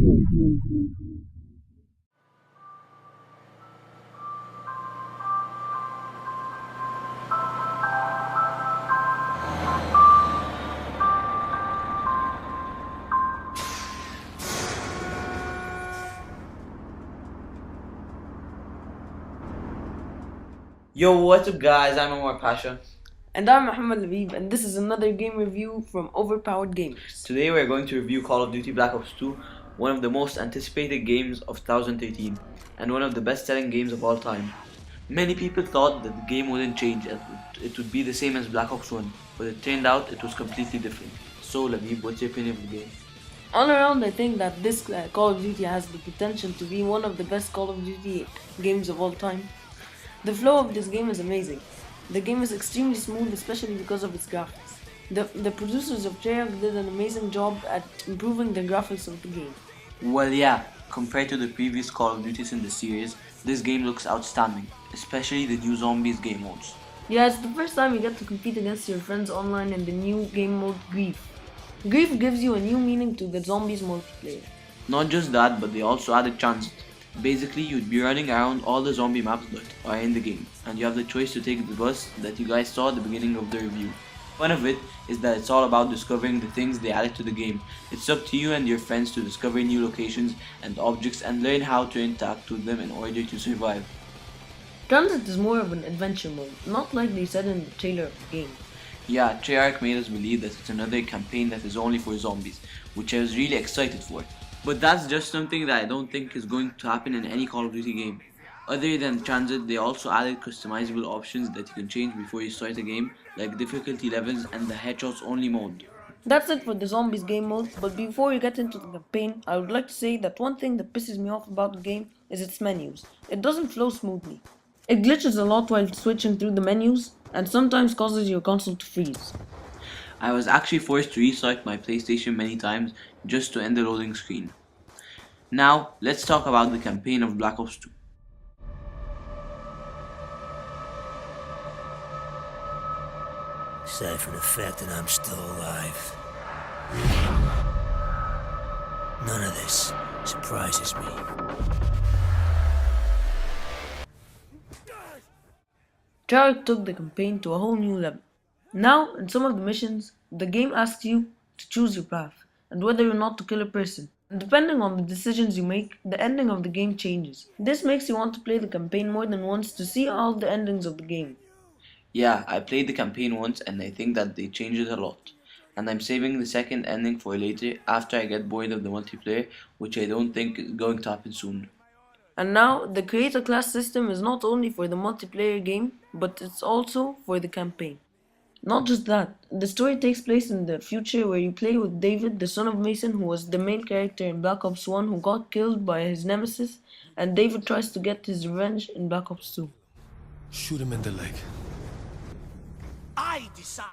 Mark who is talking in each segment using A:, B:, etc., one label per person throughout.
A: Yo, what's up, guys? I'm Omar Pasha.
B: And I'm Mohamed Labib, and this is another game review from Overpowered Gamers.
A: Today we're going to review Call of Duty Black Ops 2, one of the most anticipated games of 2013, and one of the best-selling games of all time. Many people thought that the game wouldn't change and it would be the same as Black Ops 1, but it turned out it was completely different. So, Labib, what's your opinion of the game?
B: All around, I think that this Call of Duty has the potential to be one of the best Call of Duty games of all time. The flow of this game is amazing. The game is extremely smooth, especially because of its graphics. The producers of Treyarch did an amazing job at improving the graphics of the game.
A: Well, yeah, compared to the previous Call of Duties in the series, this game looks outstanding, especially the new Zombies game modes.
B: Yeah, it's the first time you get to compete against your friends online in the new game mode Grief. Grief gives you a new meaning to the Zombies multiplayer.
A: Not just that, but they also added transit. Basically, you'd be running around all the zombie maps that are in the game, and you have the choice to take the bus that you guys saw at the beginning of the review. One of it is that it's all about discovering the things they added to the game. It's up to you and your friends to discover new locations and objects and learn how to interact with them in order to survive.
B: Transit is more of an adventure mode, not like they said in the trailer of the game.
A: Yeah, Treyarch made us believe that it's another campaign that is only for zombies, which I was really excited for. But that's just something that I don't think is going to happen in any Call of Duty game. Other than transit, they also added customizable options that you can change before you start a game, like difficulty levels and the headshots only mode.
B: That's it for the Zombies game mode, but before we get into the campaign, I would like to say that one thing that pisses me off about the game is its menus. It doesn't flow smoothly. It glitches a lot while switching through the menus, and sometimes causes your console to freeze.
A: I was actually forced to restart my PlayStation many times just to end the loading screen. Now, let's talk about the campaign of Black Ops 2.
C: Aside from the fact that I'm still alive, none of this surprises me.
B: Treyarch took the campaign to a whole new level. Now, in some of the missions, the game asks you to choose your path, and whether or not to kill a person. And depending on the decisions you make, the ending of the game changes. This makes you want to play the campaign more than once to see all the endings of the game.
A: Yeah, I played the campaign once and I think that they changed it a lot. And I'm saving the second ending for later after I get bored of the multiplayer, which I don't think is going to happen soon.
B: And now, the create a class system is not only for the multiplayer game, but it's also for the campaign. Not just that, the story takes place in the future where you play with David, the son of Mason, who was the main character in Black Ops 1 who got killed by his nemesis, and David tries to get his revenge in Black Ops 2.
C: Shoot him in the leg.
D: I decide.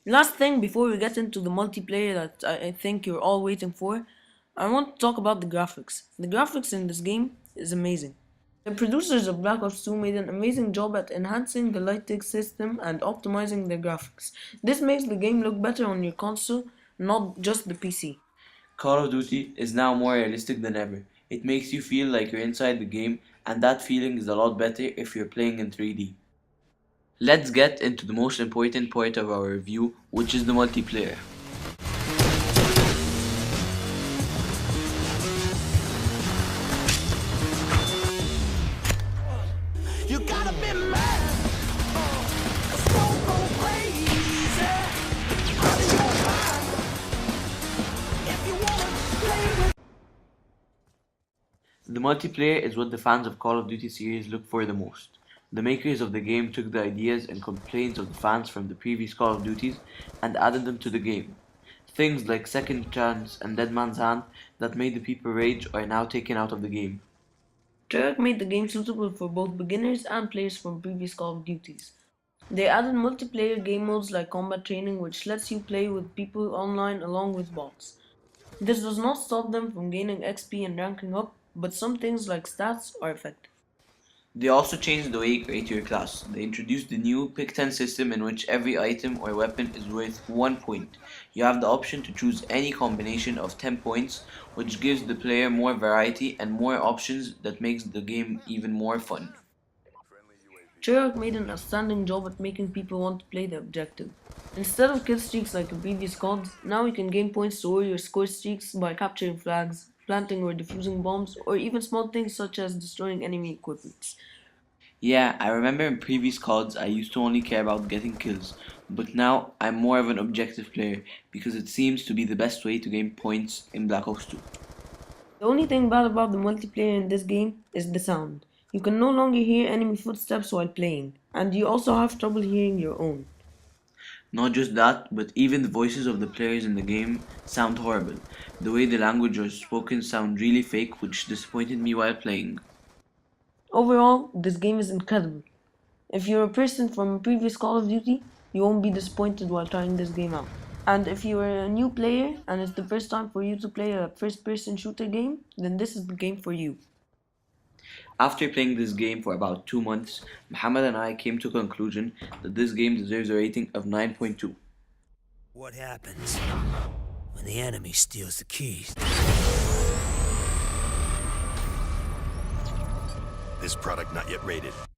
B: Last thing before we get into the multiplayer that I think you're all waiting for, I want to talk about the graphics. The graphics in this game is amazing. The producers of Black Ops 2 made an amazing job at enhancing the lighting system and optimizing the graphics. This makes the game look better on your console, not just the PC.
A: Call of Duty is now more realistic than ever. It makes you feel like you're inside the game, and that feeling is a lot better if you're playing in 3D. Let's get into the most important part of our review, which is the multiplayer.
D: You gotta be mad. Let's go crazy. Out of your mind. If you wanna play with.
A: The multiplayer is what the fans of Call of Duty series look for the most. The makers of the game took the ideas and complaints of the fans from the previous Call of Duties and added them to the game. Things like Second Chance and Dead Man's Hand that made the people rage are now taken out of the game.
B: Treyarch made the game suitable for both beginners and players from previous Call of Duties. They added multiplayer game modes like combat training, which lets you play with people online along with bots. This does not stop them from gaining XP and ranking up, but some things like stats are effective.
A: They also changed the way you create your class. They introduced the new Pick 10 system in which every item or weapon is worth 1 point. You have the option to choose any combination of 10 points, which gives the player more variety and more options that makes the game even more fun.
B: Treyarch made an outstanding job at making people want to play the objective. Instead of kill streaks like in previous CODs, now you can gain points to your score streaks by capturing flags, planting or defusing bombs, or even small things such as destroying enemy equipment.
A: Yeah, I remember in previous CODs I used to only care about getting kills, but now I'm more of an objective player because it seems to be the best way to gain points in Black Ops 2.
B: The only thing bad about the multiplayer in this game is the sound. You can no longer hear enemy footsteps while playing, and you also have trouble hearing your own.
A: Not just that, but even the voices of the players in the game sound horrible. The way the language was spoken sound really fake, which disappointed me while playing.
B: Overall, this game is incredible. If you're a person from a previous Call of Duty, you won't be disappointed while trying this game out. And if you are a new player and it's the first time for you to play a first person shooter game, then this is the game for you.
A: After playing this game for about 2 months, Mohamed and I came to a conclusion that this game deserves a rating of 9.2.
C: What happens when the enemy steals the keys?
E: This product not yet rated.